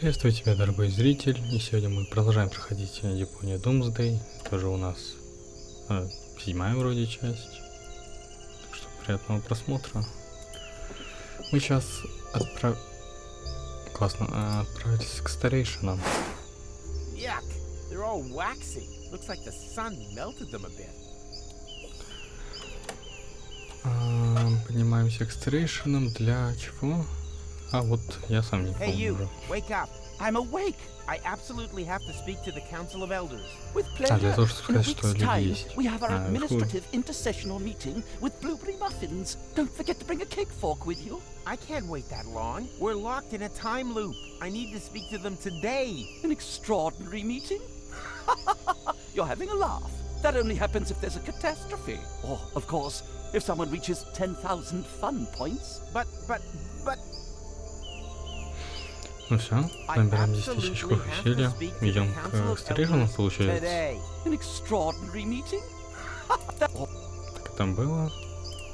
Приветствую тебя, дорогой зритель, и сегодня мы продолжаем проходить Deponia Doomsday. Это уже у нас 7-я вроде часть. Так что приятного просмотра. Мы сейчас отправились к старейшинам. Поднимаемся к старейшинам для чего? А вот я сам не помню уже. А для того, чтобы сказать, что люди есть. I can't wait that long. We're locked in a time loop. I need to speak to them today. An extraordinary meeting? You're having a laugh. That only happens if there's a catastrophe. Or, of course, if someone reaches 10,000 fun points. But... Ну все, набираем 10 000 очков усилия. Идем к старейшинам, получается. An extraordinary meeting? Так там было.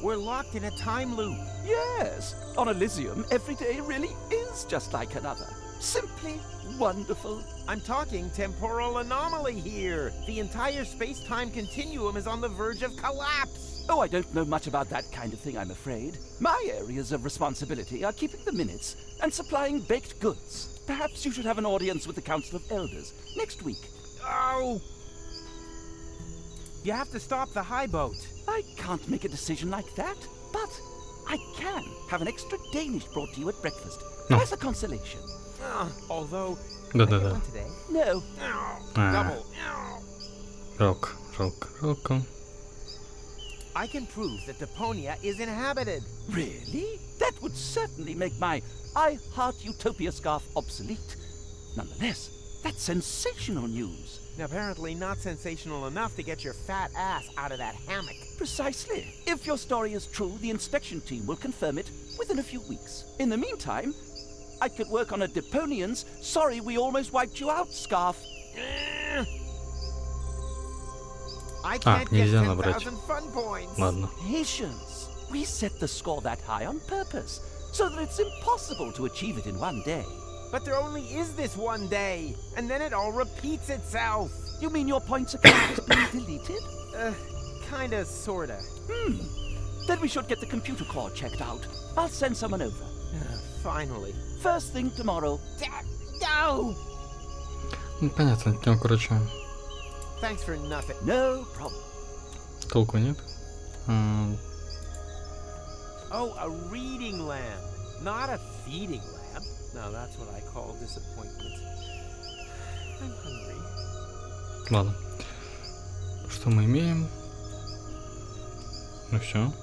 We're locked in a time loop. Yes, on Elysium, every day really is just like another. Simply wonderful. I'm talking temporal anomaly here. The entire space-time continuum is on the verge of collapse. Oh, I don't know much about that kind of thing, I'm afraid. My areas of responsibility are keeping the minutes and supplying baked goods. Perhaps you should have an audience with the Council of Elders next week. Oh! You have to stop the high boat. I can't make a decision like that, but I can have an extra Danish brought to you at breakfast as a consolation. Although, Да-да-да. today. No. Double. Жалко. I can prove that Deponia is inhabited. Really? That would certainly make my I Heart Utopia scarf obsolete. Nonetheless, that's sensational news. Apparently not sensational enough to get your fat ass out of that hammock. Precisely. If your story is true, the inspection team will confirm it within a few weeks. In the meantime, I could work on a Deponian's sorry we almost wiped you out scarf. I can't get нельзя набрать. 10,000 fun points. Ладно. Patience. We set the score that high on purpose, so that it's impossible to achieve it in one day. But there only is this one day, and then it all repeats itself. You mean your points account is being deleted? Kinda, sorta. Then we should get the computer core checked out. I'll send someone over. Finally. First thing tomorrow. No! Ну понятно, там, короче, Thanks for nothing. No problem. толку нет. Oh, a reading lamp, not a feeding lamp. Now that's what I call disappointment. I'm hungry. Ладно. Что мы имеем? Ну все.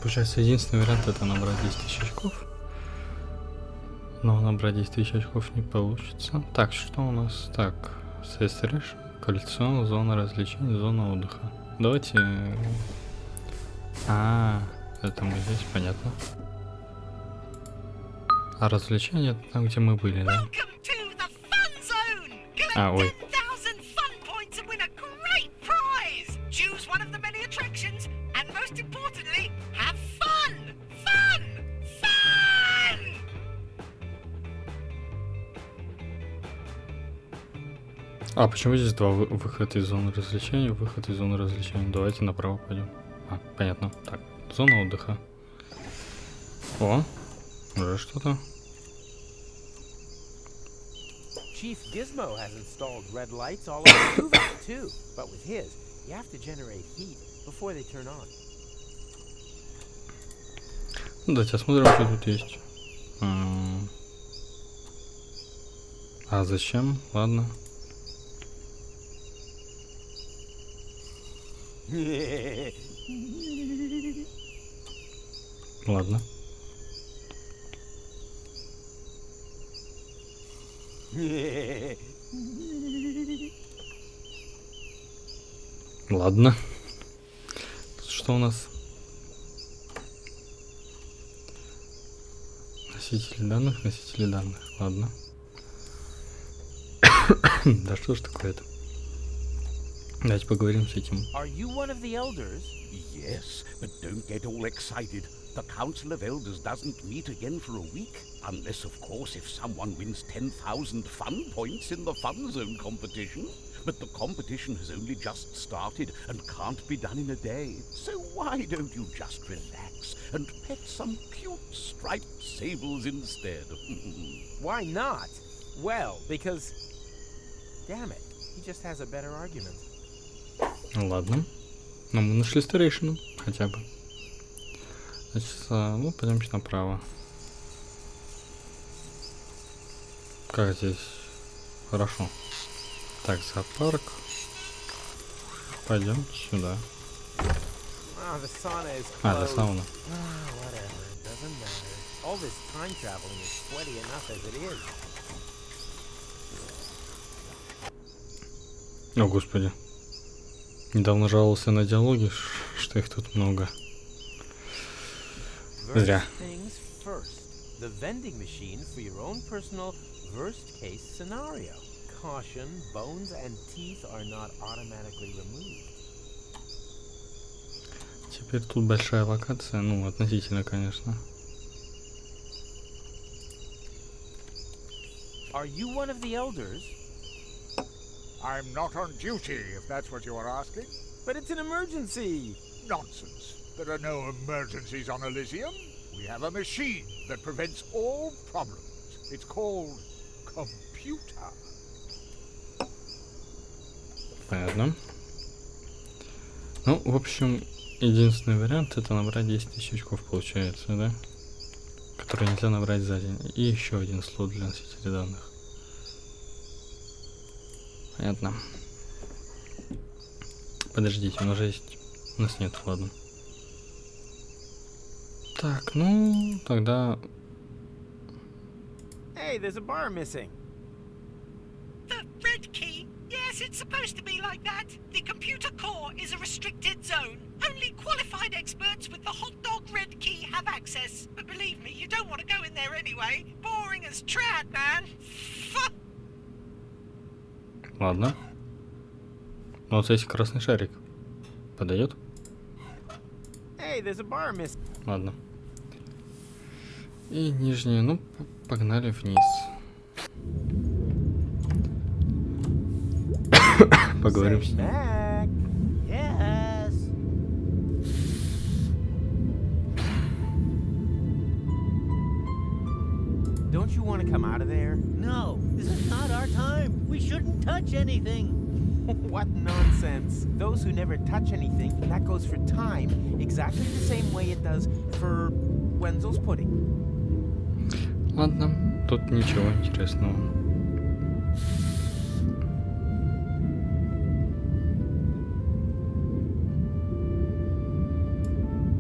Получается, единственный вариант это набрать 10 000 очков. Но набрать 10 000 очков не получится. Так, что у нас? Так, старейшин, кольцо, зона развлечений, зона отдыха. Давайте... это мы здесь, понятно. А развлечения это там, где мы были, да? Ой. А почему здесь два выхода из зоны развлечений, выход из зоны развлечений? Давайте направо пойдем. Понятно. Так, зона отдыха. О, уже что-то. Chief Gizmo has installed red lights all over the roof too, but with his, you have to generate heat before they turn on. Ну, давайте осмотрим, что тут есть. А зачем? Ладно. Ладно. Ладно. Тут что у нас? Носители данных. Ладно. Да что ж такое-то? Давайте поговорим с этим. Are you one of the elders? Yes, but don't get all excited. The Council of Elders doesn't meet again for a week, unless, of course, if someone wins 10,000 fun points in the Fun Zone competition. But the competition has only just started and can't be done in a day. So why don't you just relax and pet some cute striped sables instead? Why not? Well, because... Damn it, he just has a better argument. Ладно. Но мы нашли старейшину, хотя бы. Значит, ну, пойдемте направо. Как здесь? Хорошо. Так, зоопарк. Пойдем сюда. The sauna is это closed. сауна. Whatever, it doesn't matter. All this time traveling is sweaty enough as it is. О, господи. Недавно жаловался на диалоги, что их тут много. Зря. Things first. The vending machine for your own personal worst case scenario. Caution, bones and teeth are not automatically removed. Теперь тут большая локация, ну, относительно, конечно. Are you one of the elders? I'm not on duty, if that's what you are asking. But it's an emergency. Nonsense. There are no emergencies on Elysium. We have a machine that prevents all problems. It's called computer. Понятно. Ну, в общем, единственный вариант это набрать 10 тысяч очков, получается, да? Который нельзя набрать за день. И еще один слот для носителей данных. Понятно. Подождите, у нас же есть... У нас нет, ладно. Так, ну, тогда... Hey, there's a bar missing. The red key? Yes, it's supposed to be like that. The computer core is a restricted zone. Only qualified experts with the hot dog red key have access. But believe me, you don't want to go in there anyway. Boring as trad, man. Ладно. Ну, вот здесь красный шарик. Подойдет? Hey, there's a bar missing. Ладно. И нижние, ну, погнали вниз. Поговорим с ним. Mac. Yes. Don't you want to come out of there? No, this is not our time. We shouldn't touch anything. What nonsense. Those who never touch anything, that goes for time, exactly the same way it does for Wenzel's pudding. Ладно, тут ничего интересного.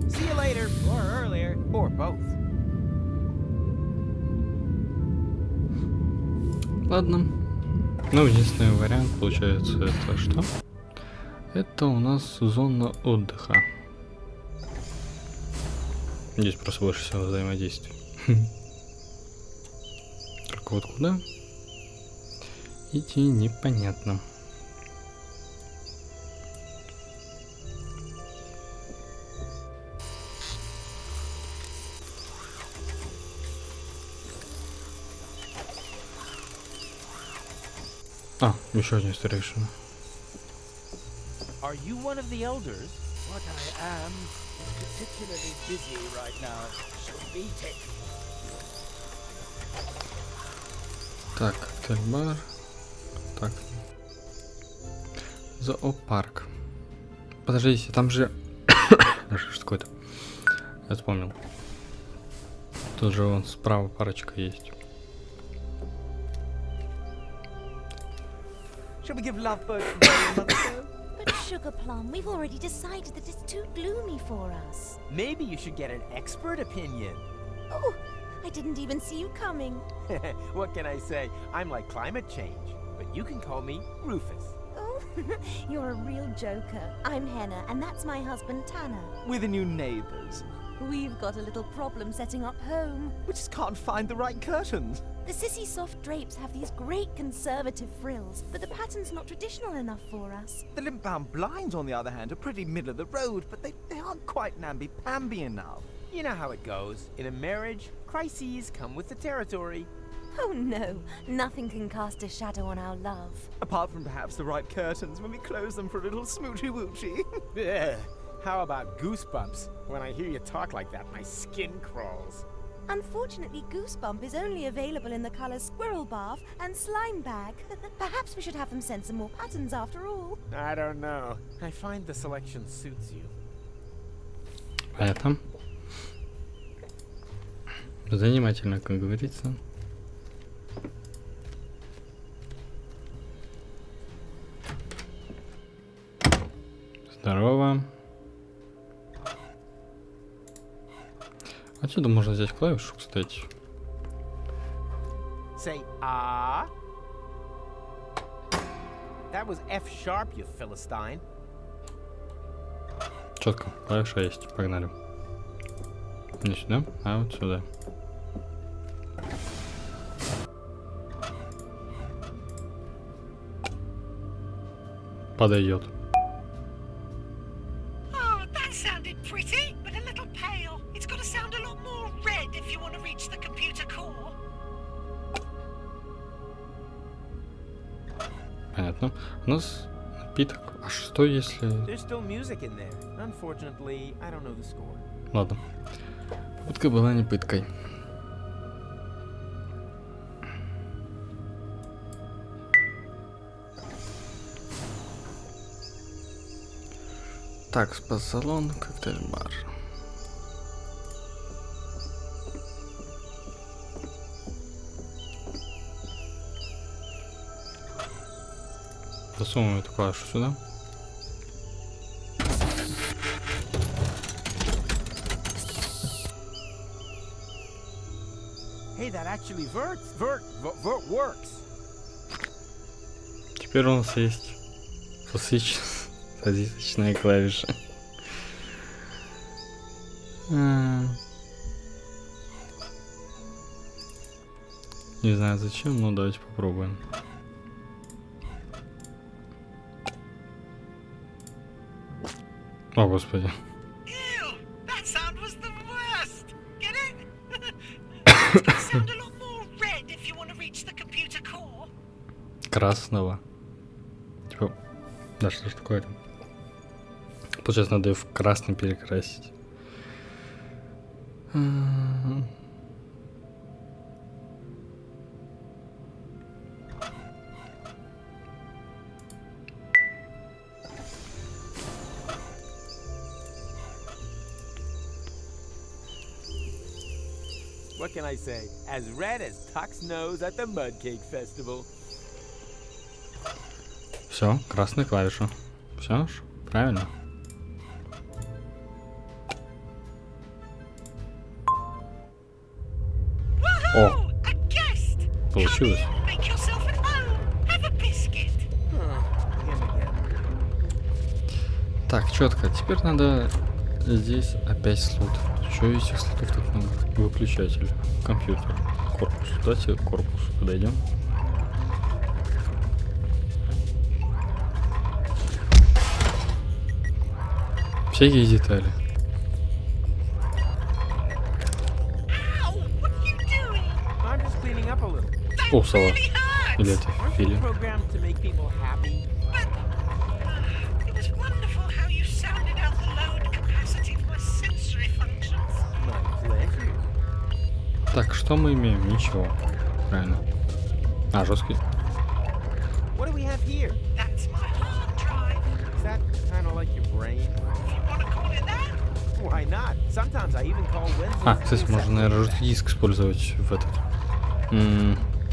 See you later. Or earlier. Or both. Ладно. Ну, единственный вариант получается это что? Это у нас зона отдыха. Здесь просто больше всего взаимодействий. Только вот куда? Идти непонятно. А, еще один старейшина. Are you one of the elders? What I am is particularly busy right now, so beat it. Так, коктейль-бар. Так. Зоопарк. Подождите, там же... Что такое-то? Я вспомнил. Тут же вон справа парочка есть. Shall we give Lovebird another go? But Sugar Plum, we've already decided that it's too gloomy for us. Maybe you should get an expert opinion. Oh, I didn't even see you coming. What can I say? I'm like climate change, but you can call me Rufus. Oh, you're a real joker. I'm Henna, and that's my husband Tanner. We're the new neighbours. We've got a little problem setting up home. We just can't find the right curtains. The sissy soft drapes have these great conservative frills, but the pattern's not traditional enough for us. The limp-bound blinds, on the other hand, are pretty middle of the road, but they aren't quite namby-pamby enough. You know how it goes. In a marriage, crises come with the territory. Oh no, nothing can cast a shadow on our love. Apart from perhaps the right curtains when we close them for a little smoochy-woochy. Ugh. How about goosebumps? When I hear you talk like that, my skin crawls. Unfortunately, Goosebump is only available in the colours Squirrel Bath and Slime Bag. Perhaps we should have them send some more patterns after all. I don't know. I find the selection suits you. Понятно. Занимательно, как говорится. Здорово. Отсюда можно взять клавишу, кстати. Say ah. That was F sharp, you Philistine. Четко, клавиша есть, погнали. Не сюда, а вот сюда. Подойдет. Oh, that sounded pretty, but a little pale. It's got to sound a lot more red if you want to reach the computer core. Понятно. У нас напиток. А что если... There's still music in there. Unfortunately, I don't know the score. Ладно. Пытка была не пыткой. Так, спа-салон, коктейль-бар. Засунем эту клавишу сюда. Hey, that actually works. Теперь у нас есть сосисочная клавиша. Не знаю зачем, но давайте попробуем. О, господи. Ew, that sound was the worst. Get it? It's going to sound a lot more red if you want to reach the computer core. Красного. Типа, да что ж такое-то? Получается, надо ее в красный перекрасить. What can I say? As red as Tuck's nose at the Mud Cake Festival. Все, красная клавиша. Все ж, правильно. О, получилось. Так, четко. Теперь надо здесь опять слот. Что этих слотов так много? Выключатель. Компьютер. Корпус. Давайте к корпусу подойдем. Всякие детали. О, сова. Или это филин. Так, что мы имеем? Ничего. Правильно. А, жесткий. А, кстати, можно, наверное, жесткий диск использовать в этот.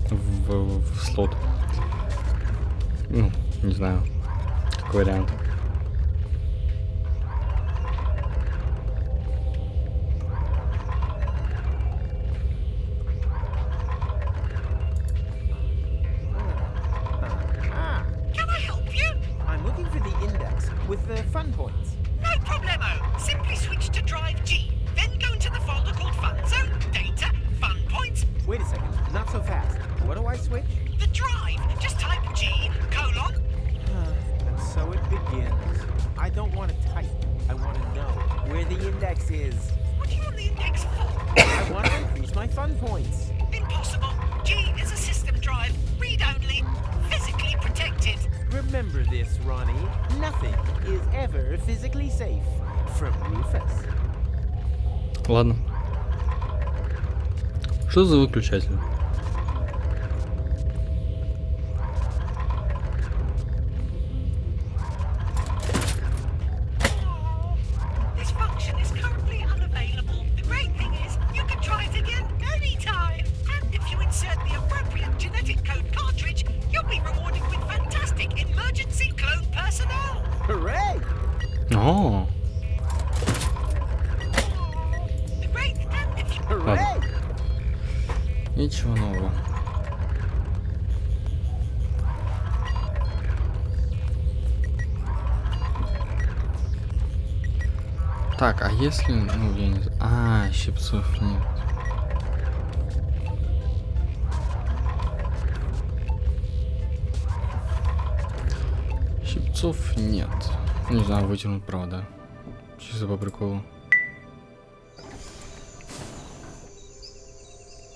В слот. Ну, не знаю. Как вариант. With the fun points. No problemo. Simply switch to drive G. Then go into the folder called Fun Zone, Data, Fun Points. Wait a second. Not so fast. What do I switch? The drive. Just type G, colon. And so it begins. I don't want to type. I want to know where the index is. What do you want the fun points. Impossible. G is a system drive. Read only. Physically protected. Remember this, Ronnie. Nothing is ever physically safe. From Rufus. Ладно. Что за выключатель? This function is currently unavailable. The great thing is, you can try it again anytime. And if you insert the appropriate genetic code cartridge, you'll be rewarded with fantastic emergency clone personnel. Hooray! О, The great and if you Hooray! ничего нового. Так, а если... Ну, я не знаю... А, щипцов нет. Щипцов нет. Не знаю, вытянуть провода. Чисто по приколу.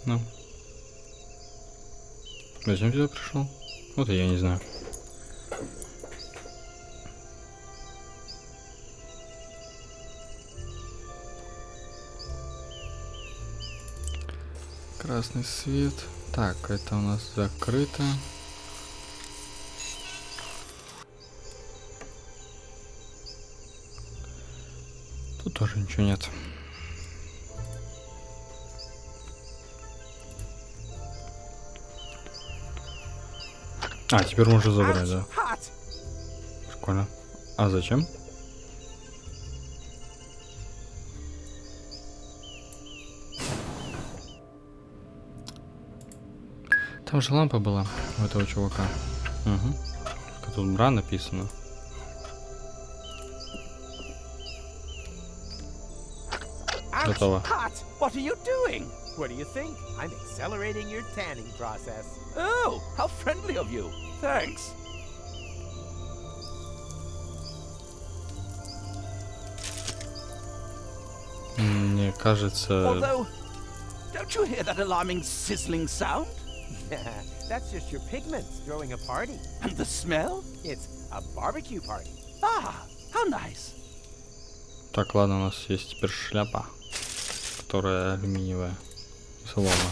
Ну. Зачем сюда пришел? Вот и я не знаю. Красный свет. Так, это у нас закрыто. Тут тоже ничего нет. А, теперь можно забрать, да. Прикольно. А зачем? Там же лампа была у этого чувака. Угу. Тут бра написано. Готово. What are you doing? What do you think? I'm accelerating your tanning process. Oh, how friendly of you. Thanks. Мне кажется... Although, don't you hear that alarming sizzling sound? That's just your pigments throwing a party. And the smell? It's a barbecue party. Ah, how nice. Так, ладно, у нас есть теперь шляпа, которая алюминиевая. Словно.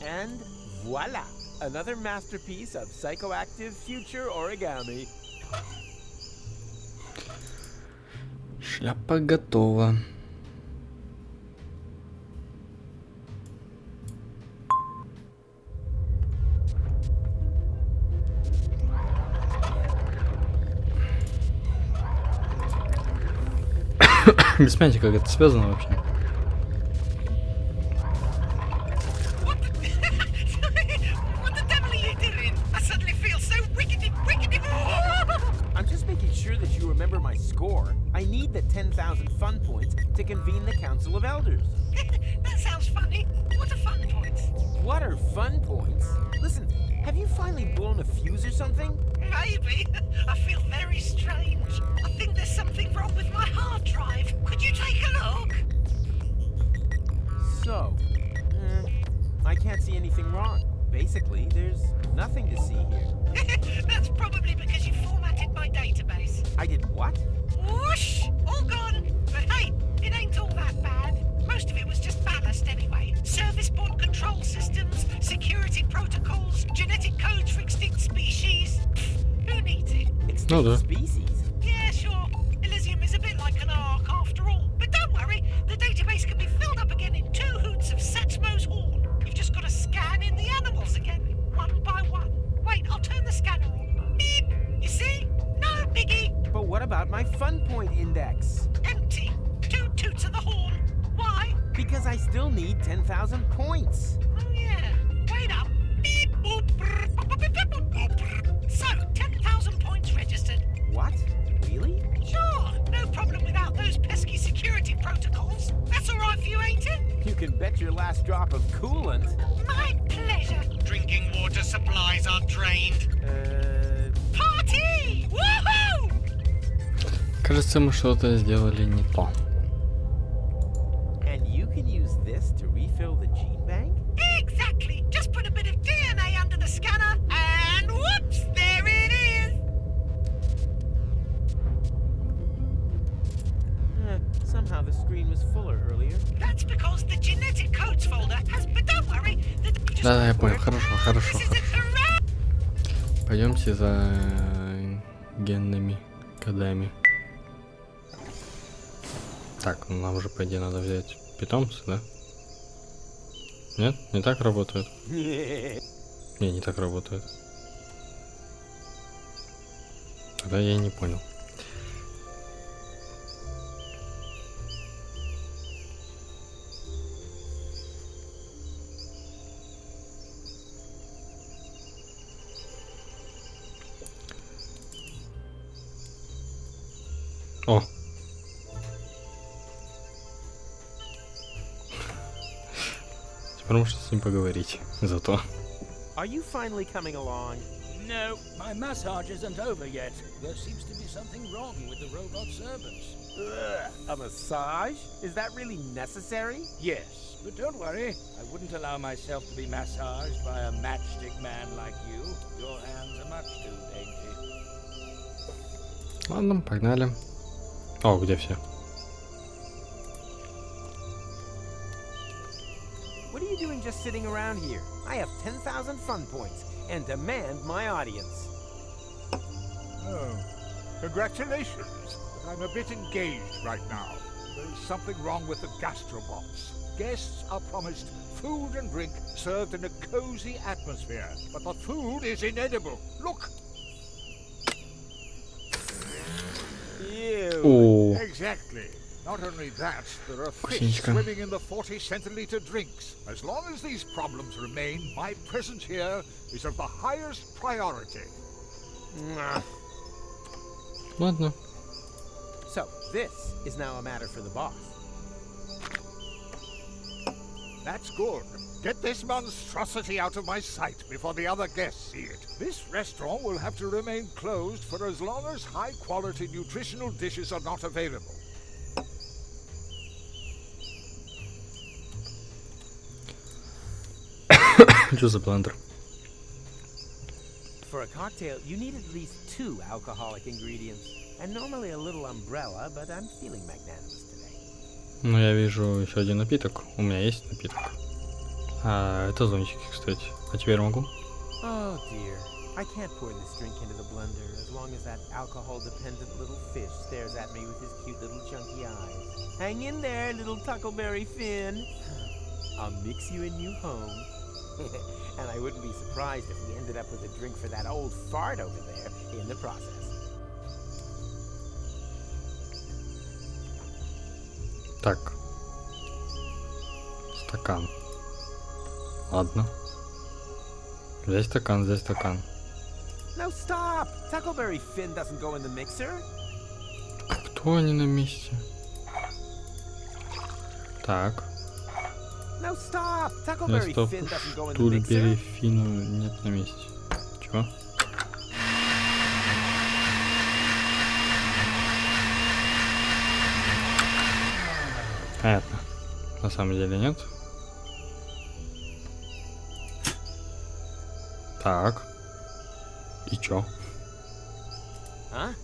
And voila! Another masterpiece of psychoactive future origami. Шляпа готова. Без понятия, как это связано вообще. What the devil are you doing? I suddenly feel so wickedy. I'm just making sure that you remember my score. I need the 10,000 fun points to convene the Council of Elders. That sounds funny. What are fun points? What are fun points? Listen, have you finally blown a fuse or something? Maybe. I feel very strange. I think there's something wrong with my hard drive. Could you take a look? So, I can't see anything wrong. Basically, there's nothing to see here. That's probably because you formatted my database. I did what? Whoosh! All gone. But hey, it ain't all that bad. Most of it was just ballast anyway. Service board control systems, security protocols, genetic codes for extinct species. Pfft, who needs it? Extinct no. species? Yeah, sure. Elysium is a bit like an ark after all. But don't worry, the database can be filled up again in 2 hoots of Setsmo's horn. You've just got to scan in the animals again, one by one. Wait, I'll turn the scanner on. Beep! You see? No biggie. But what about my fun point index? Empty. 2 toots of the horn. Why? Because I still need 10,000 points. Oh yeah. Wait up. Beep boop. Brr, boop, boop, boop, boop, boop, brr. So, 10,000 points registered. What? Really? Sure. No problem without those pesky security protocols. That's all right for you, ain't it? You can bet your last drop of coolant. My pleasure. Drinking water supplies are drained. Party! Woohoo! Кажется, мы что-то сделали не то. And you can use this to refill the gene bank? Exactly. Just put a bit of DNA under the scanner, and whoops, there it is. Somehow the screen was fuller earlier. That's because the genetic codes folder has. But don't worry. Да, я понял. Хорошо. Пойдемте за генными кодами. Так, ну нам же, по идее, надо взять питомца, да? Нет? Не так работает? Не так работает. Тогда я не понял. О! Теперь можно с ним поговорить. Зато. Are you finally coming along? No, my massage isn't over yet. There seems to be something wrong with the robot servants. A massage? Is that really necessary? Yes, but don't worry. I wouldn't allow myself to be massaged by a matchstick man like you. Your hands are much too dainty. Ладно, погнали. О, где все? What are you doing just sitting around here? I have 10,000 fun points and demand my audience. Oh, congratulations. But I'm a bit engaged right now. There's something wrong with the gastrobots. Guests are promised food and drink served in a cozy atmosphere, but the food is inedible. Look! Ew. О, Exactly. Not only that, there are fish Вкусненько. swimming in the 40-centiliter drinks. As long as these problems remain, my presence here is of the highest priority. Mwah. ладно. So, this is now a matter for the boss. That's good. Get this monstrosity out of my sight before the other guests see it. This restaurant will have to remain closed for as long as high-quality nutritional dishes are not available. Что за блендер? For a cocktail, you need at least 2 alcoholic ingredients. And normally a little umbrella, but I'm feeling magnanimous today. Ну, я вижу еще один напиток. У меня есть напиток. А, это зонтики, кстати. А теперь могу? Oh dear. I can't pour this drink into the blender as long as that alcohol-dependent little fish stares at me with his cute little chunky eyes. Hang in there, little Tuckleberry Finn. I'll mix you a new home. And I wouldn't be surprised if we ended up with a drink for that old fart over there in the process. Так. Стакан. Ладно. Здесь стакан, здесь стакан. No, stop! Tuckleberry Finn doesn't go in the mixer. Кто они на месте? Так. No, stop! Я Tuckleberry стоп. Finn doesn't go in the Штульбери mixer. Фину нет на месте. Чего? Понятно. На самом деле нет. Так. И чё? Huh?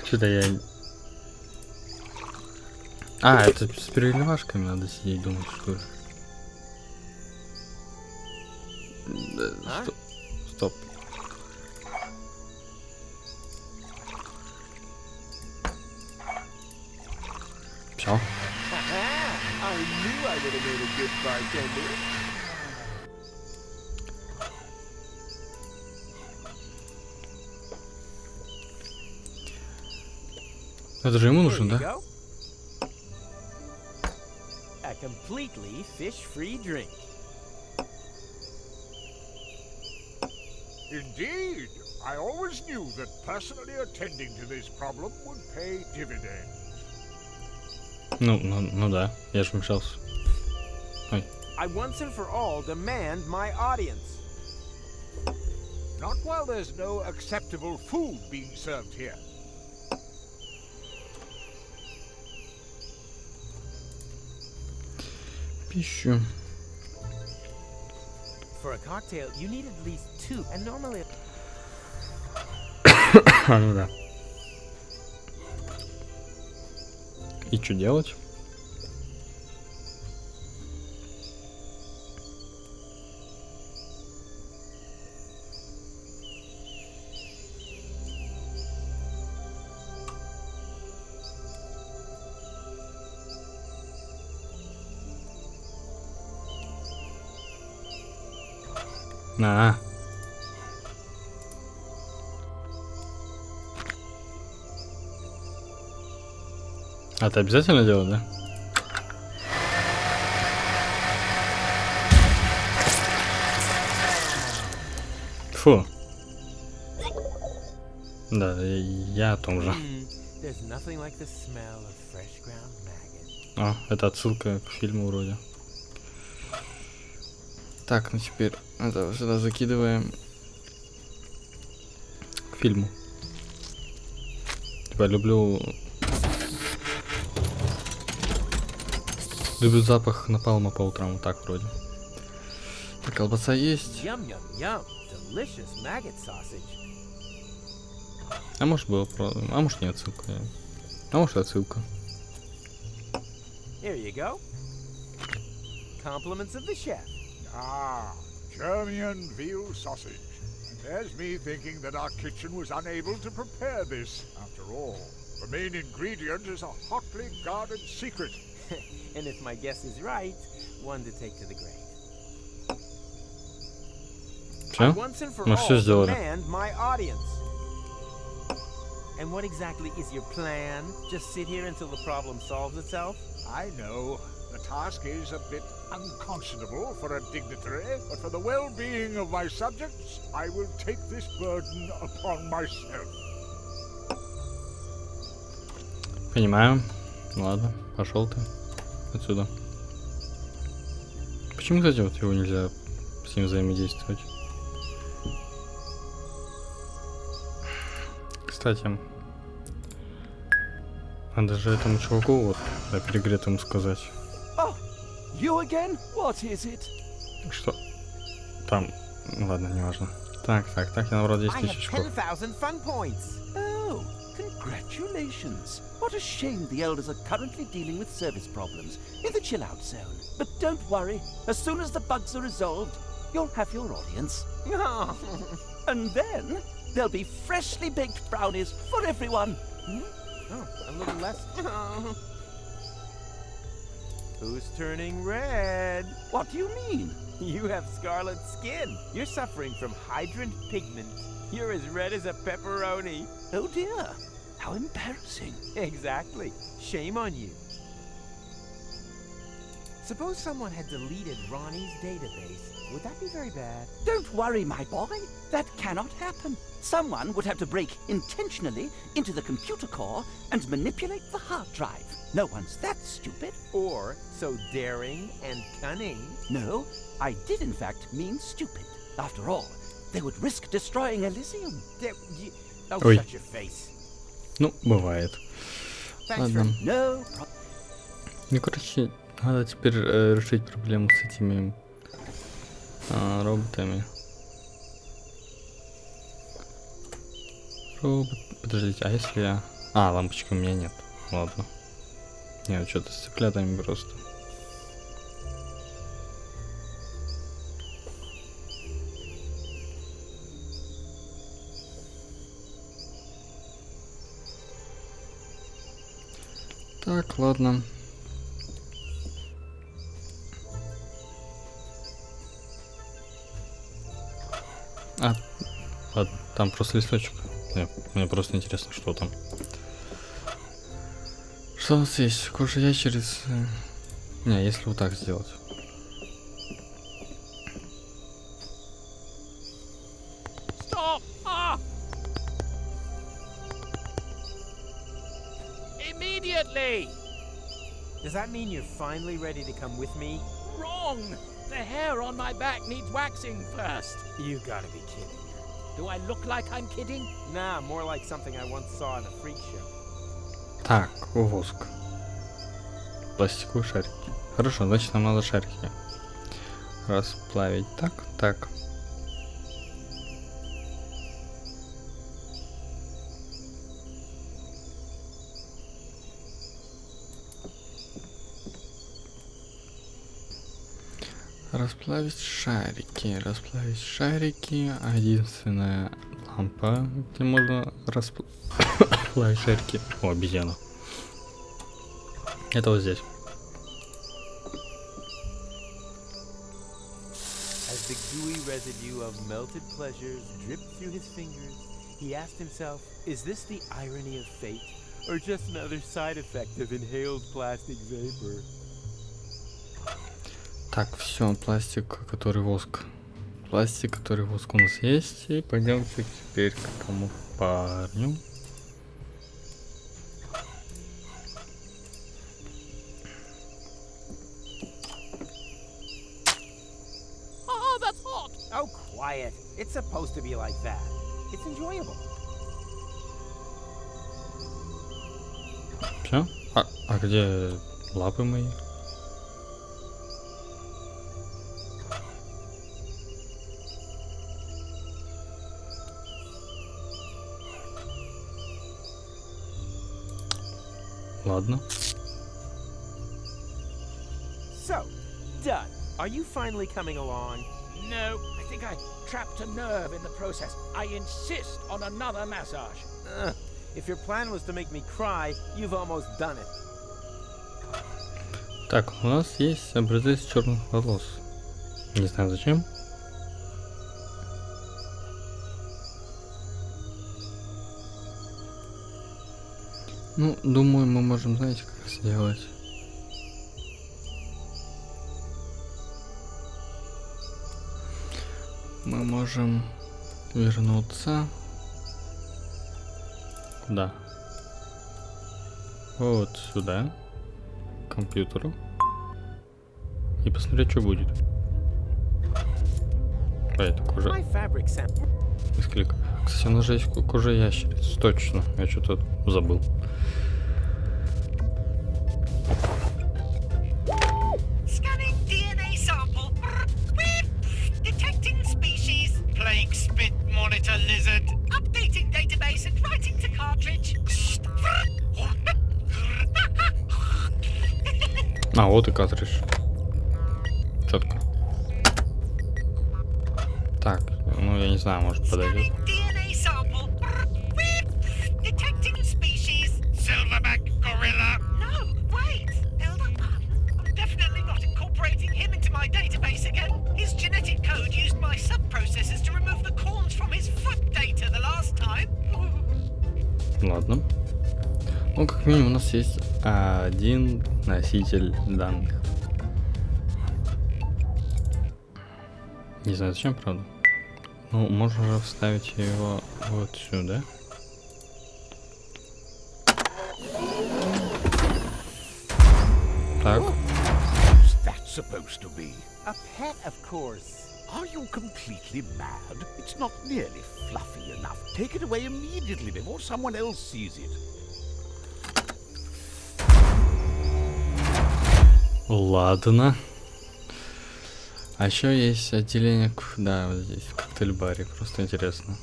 Что-то я... А, это с переливашками надо сидеть, думать, что ли? А? Стоп. Стоп. Все. I knew I would have made a good bartender. Это же ему There нужен, you да? go. A completely fish-free drink. Indeed. I always knew that personally attending to this problem would pay dividends. Ну да, я же вмешался. Ой. I once and for all demand my audience. Not while there's no acceptable food being served here. Пищу. For a cocktail, you need at least 2, and normally... Ну да. И что делать? На. А это обязательно делать, да? Фу. Да, я о том же. О, это отсылка к фильму вроде. Так, ну теперь это сюда закидываем к фильму. Типа люблю запах напалма по утрам, вот так вроде. Так, колбаса есть. А может было а может не отсылка. А может отсылка. Here you go. Compliments of the chef. Ah, German veal sausage. There's me thinking that our kitchen was unable to prepare this. After all, the main ingredient is a hotly guarded secret. And if my guess is right, one to take to the grave. Все? Мы все сделали. My audience. And what exactly is your plan? Just sit here until the problem solves itself? I know. The task is a bit unconscionable for a dignitary, but for the well-being of my subjects, I will take this burden upon myself. Понимаю. Ладно, пошел ты отсюда. Почему, кстати, вот его нельзя с ним взаимодействовать? Кстати, надо же этому чуваку вот, да, перегретому сказать. You again? What is it? Что? Там, ладно, не важно. Так, я набрал 10 тысяч очков. Oh, congratulations. What a shame the elders are currently dealing with service problems in the chill-out zone. But don't worry, as soon as the bugs are resolved, you'll have your audience. And then there'll be freshly baked brownies for everyone. Oh, a little less. Who's turning red? What do you mean? You have scarlet skin. You're suffering from hydrant pigment. You're as red as a pepperoni. Oh dear, how embarrassing. Exactly. Shame on you. Suppose someone had deleted Ronnie's database. Would that be very bad? Don't worry, my boy. That cannot happen. Someone would have to break intentionally into the computer core and manipulate the hard drive. No one's that stupid. Or so daring and cunning. No, I did in fact mean stupid. After all, they would risk destroying Elysium. Oh, Ой. shut your face. Ну, бывает. Ладно. No. Ну, короче, надо теперь решить проблему с этими роботами. Подождите, а если я... А, лампочки у меня нет. Ладно. Нет, что-то с циклятами просто. Так, ладно. Ладно, там просто листочек. Мне просто интересно, что там. Что у нас есть? Кожа ящериц. Не, если вот так сделать. Immediately! Does that mean you're finally ready to come with me? Wrong! The hair on my back needs waxing first. You gotta be kidding. Do I look like I'm kidding? Nah, more like something I once saw in a freak show. Так, воск. Пластиковые шарики. Хорошо, значит нам надо шарики расплавить. Так, так. Расплавить шарики. Единственная лампа, где можно расплавить шарики. О, обезьяна. Это вот здесь. As the gooey residue of melted pleasures dripped through his fingers, he asked himself, is this the irony of fate, or just another side effect of inhaled plastic vapor? Так, все, пластик, который воск. Пластик, который воск у нас есть. И пойдемте теперь к этому парню. Oh, quiet. It's supposed to be like that. It's enjoyable. Все? А где лапы мои? Ладно. So, done. Are you finally coming along? No, I think I trapped a nerve in the process. I insist on another massage. If your plan was to make me cry, you've almost done it. Так, у нас есть образец черных волос. Не знаю зачем. Ну, думаю, мы можем, знаете, как сделать. Мы можем вернуться. Куда? Вот сюда. К компьютеру. И посмотреть, что будет. Это кожа. Из клика. Кстати, у нас же есть кожа ящериц. Точно. Я что-то забыл. Scanning DNA sample. Detecting species. Plague spit monitor lizard. Updating database and writing to cartridge. А, вот и картридж. Четко. Так, ну я не знаю, может подойдет. DNA sample. Detecting species. Silverback gorilla. No, wait. Build up. I'm definitely not incorporating him into my database again. His genetic code used my sub-processors to remove the corns from his foot data the last time. Ладно. Ну, как минимум, у нас есть один носитель данных. Не знаю зачем, правда. Ну, можно же вставить его вот сюда. Так. What's that supposed to be? A pet, of course. Are you completely mad? It's not nearly fluffy enough. Take it away immediately before someone else sees it. Ладно. А еще есть отделение, да, вот здесь, в коктейль-баре. Просто интересно.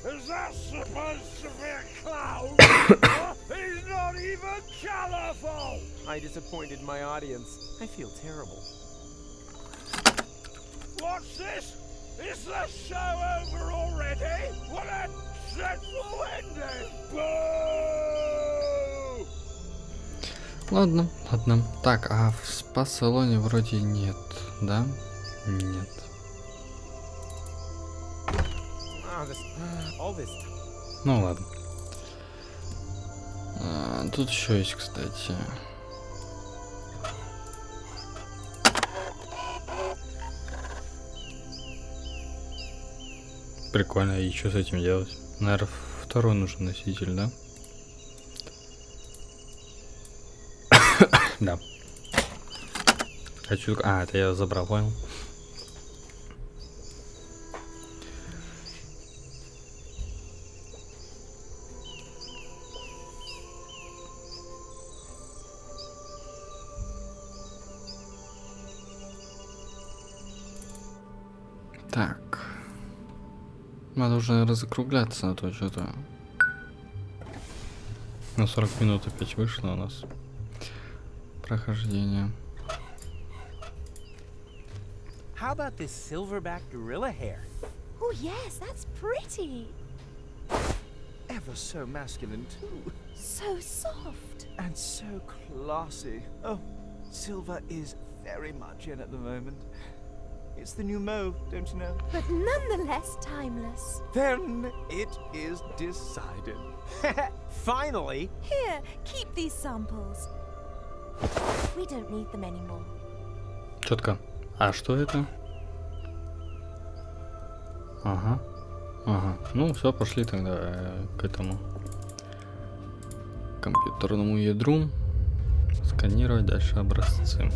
Is that supposed to be a clown? He's not even colorful! I disappointed my audience. I feel terrible. What's this? Is the show over already? What a dreadful ending! Boo! Ладно, ладно. Так, а в спа-салоне вроде нет, да? Нет. Ну ладно. Тут еще есть, кстати. Прикольно, и что с этим делать? Наверное, второй нужен носитель, да? Да. Хочу... А, это я забрал, понял. Так. Надо уже закругляться, а то что-то... На 40 минут опять вышло у нас прохождение. How about this silverback gorilla hair? Oh yes, that's pretty. Ever so masculine too. So soft. And so classy. Oh, silver is very much in at the moment. It's the new mauve, don't you know? But nonetheless timeless. Then it is decided. Finally! Here, keep these samples. We don't need them anymore. Четко. А что это? Ага. Ага. Ну, все, пошли тогда к этому компьютерному ядру. Сканировать дальше образцы.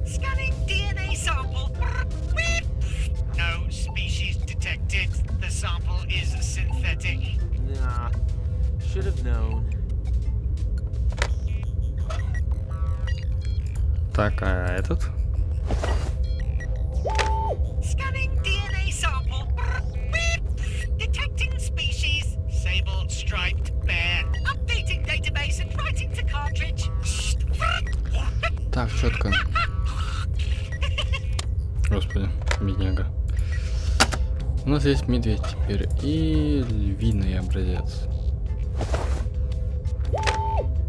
Scanning DNA sample. No species detected. The sample is synthetic. Nah, should have known. Так, а этот? Scanning DNA sample. Detecting species. Sable striped bear. Updating database and writing to cartridge. Так, четко. Господи, бедняга. У нас есть медведь теперь и львиный образец.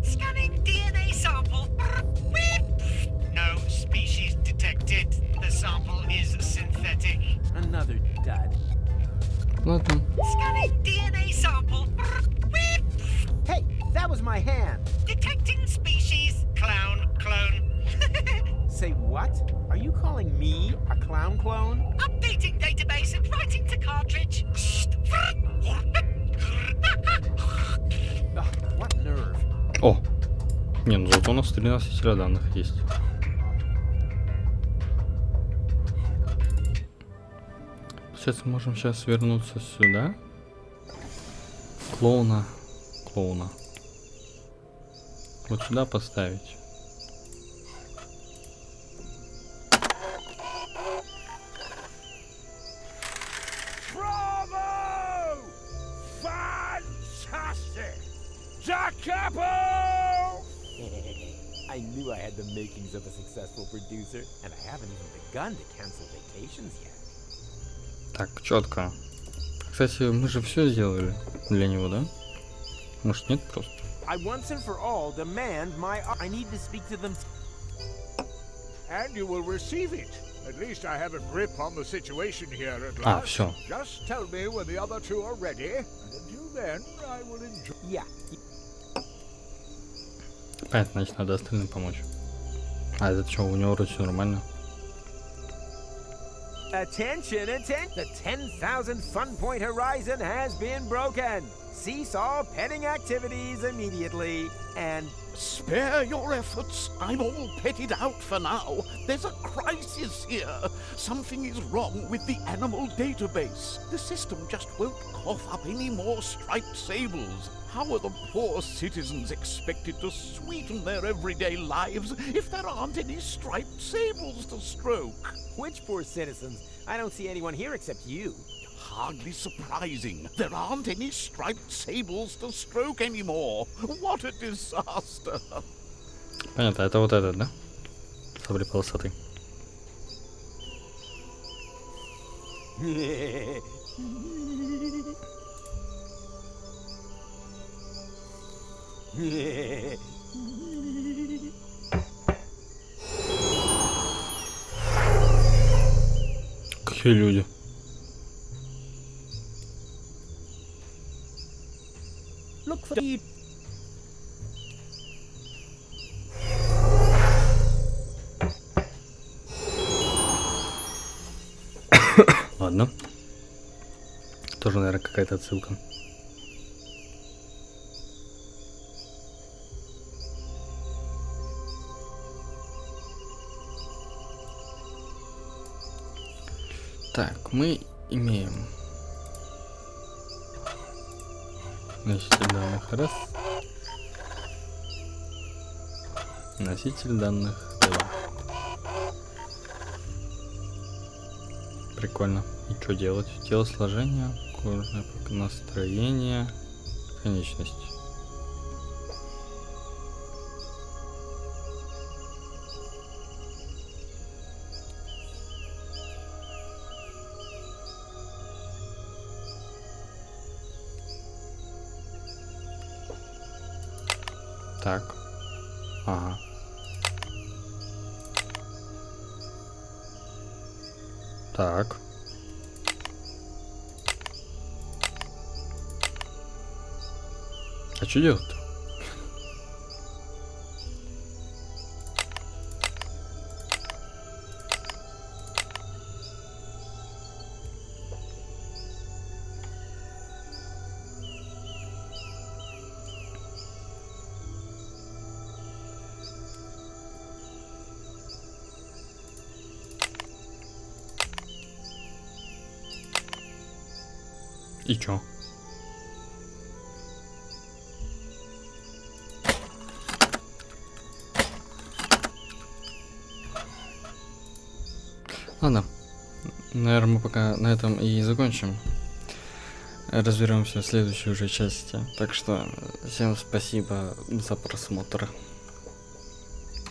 Scanning DNA sample. No species detected. The sample is synthetic. Another dud. Ладно. Scanning DNA sample. Hey, that was my hand! Detecting species. Clown clone. Say what? Are you calling me a clown clone? Updating database and writing to cartridge. Ugh, what nerve. О! Не, ну зато у нас 3 носителя данных есть. Сейчас можем вернуться сюда. Клоуна. Вот сюда поставить. Bravo! Fantastic! Da Capo! I knew I had the makings of a successful producer, and I haven't even begun to cancel vacations yet. Так, четко. Кстати, мы же все сделали для него, да? Может, нет просто? I once and for all demand my... I need to speak to them... And you will receive it. At least I have a grip on the situation here at А, last. все. Just tell me when the other two are ready, and until then I will enjoy... Yeah. Понятно, значит, надо остальным помочь. А это что, у него вроде все нормально? Attention! The 10,000 fun point horizon has been broken. Cease all petting activities immediately, and... Spare your efforts. I'm all petted out for now. There's a crisis here. Something is wrong with the animal database. The system just won't cough up any more striped sables. How are the poor citizens expected to sweeten their everyday lives if there aren't any striped sables to stroke? Which poor citizens? I don't see anyone here except you. Hardly surprising. There aren't any striped sables to stroke anymore. What a disaster. Понятно, это вот этот, да? Сабли полосатый. Какие люди? Look for you. Ладно. Тоже, наверное, какая-то отсылка. Так, мы имеем носитель данных раз, носитель данных 2. Прикольно. И что делать? Телосложение, кожное настроение, конечность. Так. Ага. Так. А что делать-то? И чё? Ладно. Наверное, мы пока на этом и закончим. Разберемся в следующей уже части. Так что всем спасибо за просмотр.